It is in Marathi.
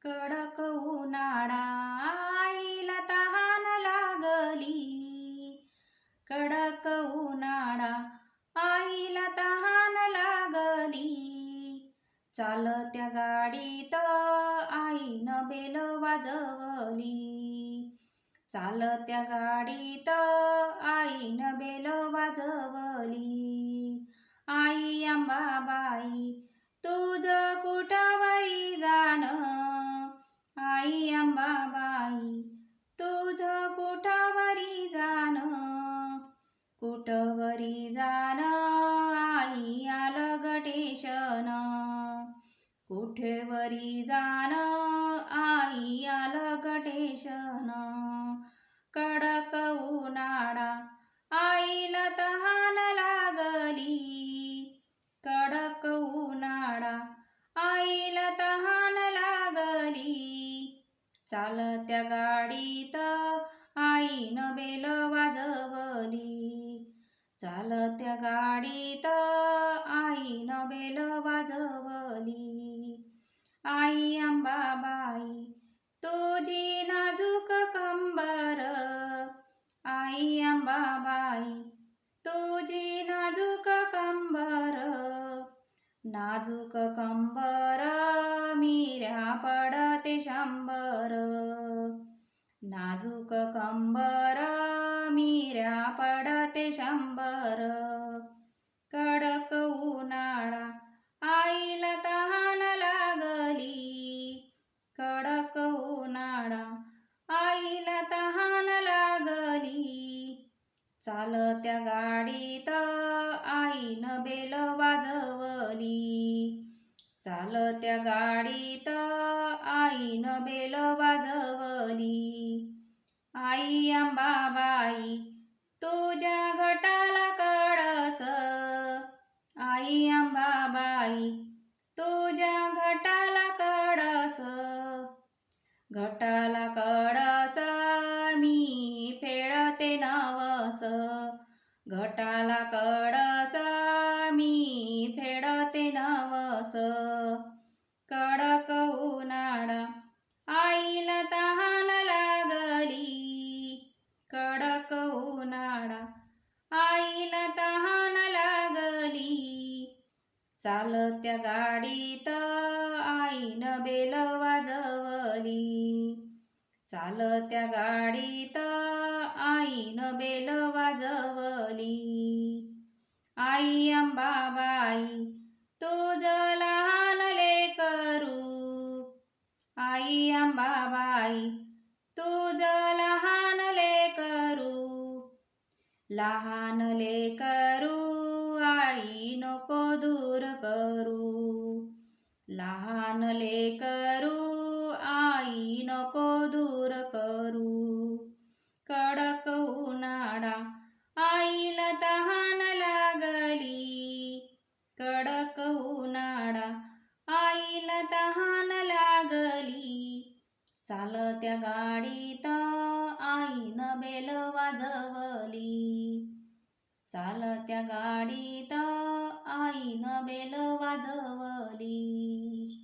कडक उन्हाळा आईला तहान लागली. कडक उन्हाळा आईला तहान लागली. चालत्या गाडीत आईनं बेल वाजवली. चालत्या गाडीत आईनं बेल वाजवली. आई अंबाबाई तुझं कुठवरी जाणं. आई अंबाबाई तुझं कुठवरी जाणं. कुठवरी जाणं आई आलं गटेशन. कुठेवरी जाणं आई आलं गटेशन. कडक उन्हाळा आईला तहान लागली. कडक उन्हाळा आईला तहान लागली. चालत्या गाडीत आईनं बेल वाजवली. चालत्या गाडीत आईनं बेल वाजवली. आई अंबाबाई तुझी नाजूक कंबर. आई अंबाबाई तुझी नाजूक कंबर. नाजूक कंबर मिऱ्या पडते शंभर. नाजूक कंबर मिऱ्या पडते शंभर. कडक उन्हाळा आईला तहान लागली. कडक उन्हाळा आईला तहान लागली. चालत्या गाडीत आईनं बेल वाजवली. चालत्या गाडीत आईनं बेल वाजवली. आई अंबाबाई तुझ्या घटाला कळस. आई अंबाबाई तुझ्या घटाला कळस. घटाला कळस मी फेडते नवस. घटाला कळस मी फेडते नवस. कडक उन्हाळा आईला तहान लागली. कडक उन्हाळा आईला तहान लागली. चालत्या गाडीत आईनं बेल वाजवली. चालत्या गाडीत आईनं बेल वाजवली. आई अंबाबाई तुझं लहान लेकरू. आई अंबाबाई तुझं लहान लेकरू. लहान लेकरू आई नको दूर करू. लहान लेकरू आई नको दूर करू. कडक उन्हाळा आईला तहान लागली. कडक उन्हाळा आईला तहान लागली. चालत्या गाडीत आईनं बेल वाजवली. चालत्या गाडीत आईनं बेल वाजवली.